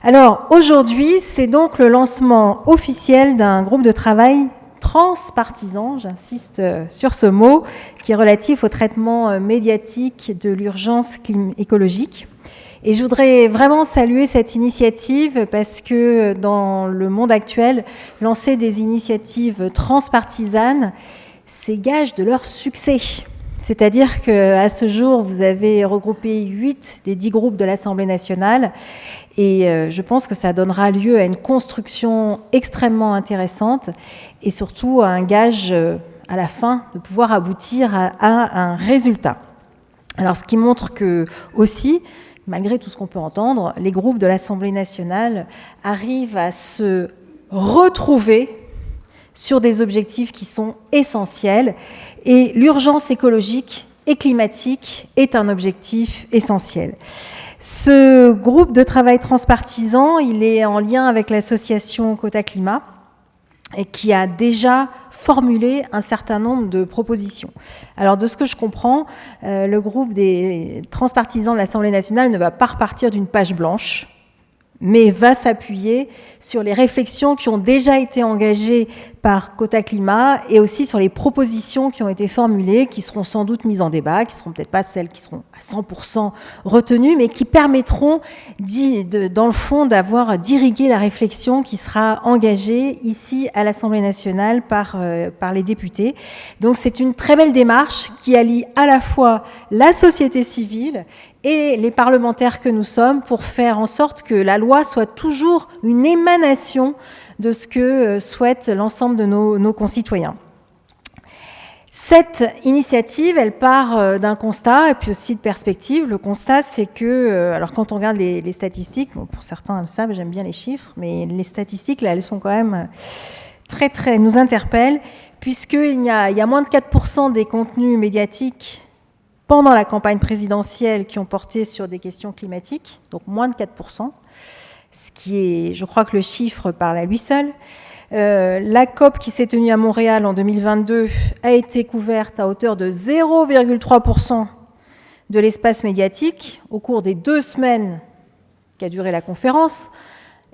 Alors, aujourd'hui, c'est donc le lancement officiel d'un groupe de travail transpartisan, j'insiste sur ce mot, qui est relatif au traitement médiatique de l'urgence écologique. Et je voudrais vraiment saluer cette initiative parce que dans le monde actuel, lancer des initiatives transpartisanes, c'est gage de leur succès. C'est-à-dire qu'à ce jour, vous avez regroupé 8 des 10 groupes de l'Assemblée nationale et je pense que ça donnera lieu à une construction extrêmement intéressante et surtout à un gage à la fin de pouvoir aboutir à un résultat. Alors ce qui montre que aussi, malgré tout ce qu'on peut entendre, les groupes de l'Assemblée nationale arrivent à se retrouver sur des objectifs qui sont essentiels. Et l'urgence écologique et climatique est un objectif essentiel. Ce groupe de travail transpartisan, il est en lien avec l'association Quota Climat et qui a déjà formulé un certain nombre de propositions. Alors, de ce que je comprends, le groupe des transpartisans de l'Assemblée nationale ne va pas repartir d'une page blanche, mais va s'appuyer sur les réflexions qui ont déjà été engagées par Quota Climat et aussi sur les propositions qui ont été formulées, qui seront sans doute mises en débat, qui ne seront peut-être pas celles qui seront à 100% retenues, mais qui permettront, dans le fond, d'irriguer la réflexion qui sera engagée ici à l'Assemblée nationale par les députés. Donc c'est une très belle démarche qui allie à la fois la société civile et les parlementaires que nous sommes pour faire en sorte que la loi soit toujours une émanation de ce que souhaite l'ensemble de nos concitoyens. Cette initiative, elle part d'un constat et puis aussi de perspective. Le constat, c'est que, alors quand on regarde les statistiques, bon, pour certains le savent, j'aime bien les chiffres, mais les statistiques, là, elles sont quand même très, nous interpellent, puisqu'il y a moins de 4% des contenus médiatiques pendant la campagne présidentielle qui ont porté sur des questions climatiques, donc moins de 4%, ce qui est, je crois que le chiffre parle à lui seul. La COP qui s'est tenue à Montréal en 2022 a été couverte à hauteur de 0,3% de l'espace médiatique au cours des 2 semaines qu'a duré la conférence.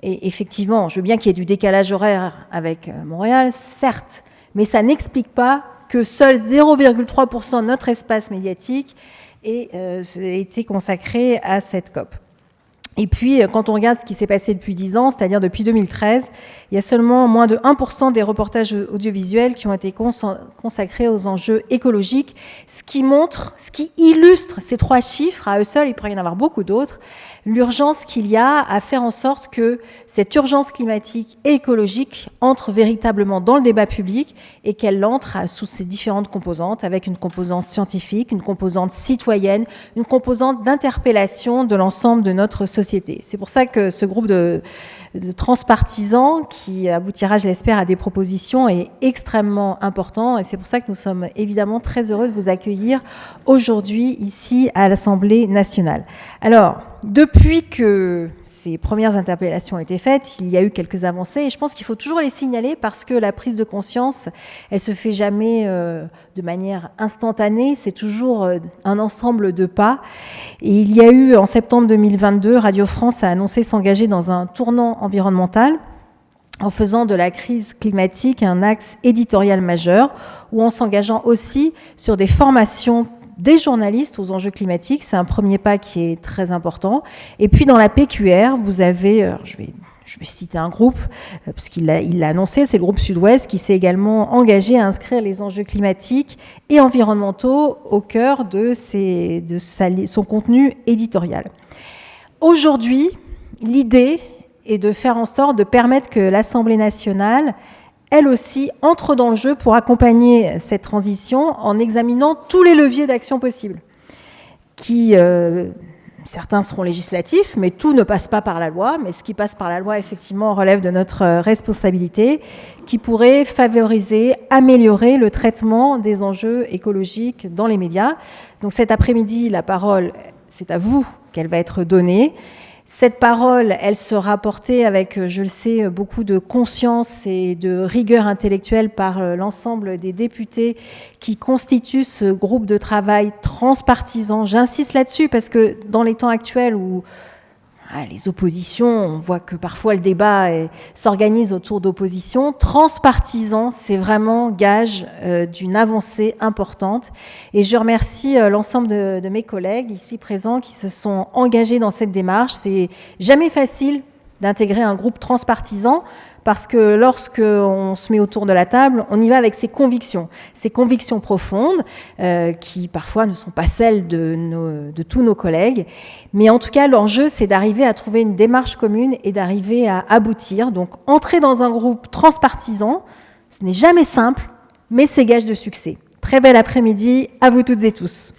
Et effectivement, je veux bien qu'il y ait du décalage horaire avec Montréal, certes, mais ça n'explique pas que seul 0,3% de notre espace médiatique ait été consacré à cette COP. Et puis, quand on regarde ce qui s'est passé depuis 10 ans, c'est-à-dire depuis 2013, il y a seulement moins de 1% des reportages audiovisuels qui ont été consacrés aux enjeux écologiques, ce qui illustre ces 3 chiffres, à eux seuls, il pourrait y en avoir beaucoup d'autres, l'urgence qu'il y a à faire en sorte que cette urgence climatique et écologique entre véritablement dans le débat public et qu'elle entre sous ses différentes composantes, avec une composante scientifique, une composante citoyenne, une composante d'interpellation de l'ensemble de notre société. C'est pour ça que ce groupe de transpartisans, qui aboutira, je l'espère, à des propositions, est extrêmement important. Et c'est pour ça que nous sommes évidemment très heureux de vous accueillir aujourd'hui ici à l'Assemblée nationale. Alors, depuis que ces premières interpellations ont été faites, il y a eu quelques avancées et je pense qu'il faut toujours les signaler parce que la prise de conscience, elle se fait jamais de manière instantanée, c'est toujours un ensemble de pas. Et il y a eu, en septembre 2022, Radio France a annoncé s'engager dans un tournant environnemental en faisant de la crise climatique un axe éditorial majeur ou en s'engageant aussi sur des formations des journalistes aux enjeux climatiques. C'est un premier pas qui est très important. Et puis dans la PQR, vous avez, je vais citer un groupe, parce qu'il l'a annoncé, c'est le groupe Sud-Ouest qui s'est également engagé à inscrire les enjeux climatiques et environnementaux au cœur de son contenu éditorial. Aujourd'hui, l'idée est de faire en sorte de permettre que l'Assemblée nationale, elle aussi, entre dans le jeu pour accompagner cette transition en examinant tous les leviers d'action possibles, qui, certains seront législatifs, mais tout ne passe pas par la loi, mais ce qui passe par la loi, effectivement, relève de notre responsabilité, qui pourrait favoriser, améliorer le traitement des enjeux écologiques dans les médias. Donc cet après-midi, la parole, c'est à vous qu'elle va être donnée. Cette parole, elle sera portée avec, je le sais, beaucoup de conscience et de rigueur intellectuelle par l'ensemble des députés qui constituent ce groupe de travail transpartisan. J'insiste là-dessus parce que dans les temps actuels où les oppositions, on voit que parfois le débat s'organise autour d'oppositions. Transpartisan, c'est vraiment gage d'une avancée importante. Et je remercie l'ensemble de mes collègues ici présents qui se sont engagés dans cette démarche. C'est jamais facile d'intégrer un groupe transpartisan, parce que lorsqu'on se met autour de la table, on y va avec ses convictions profondes, qui parfois ne sont pas celles de tous nos collègues. Mais en tout cas, l'enjeu, c'est d'arriver à trouver une démarche commune et d'arriver à aboutir. Donc, entrer dans un groupe transpartisan, ce n'est jamais simple, mais c'est gage de succès. Très bel après-midi à vous toutes et tous.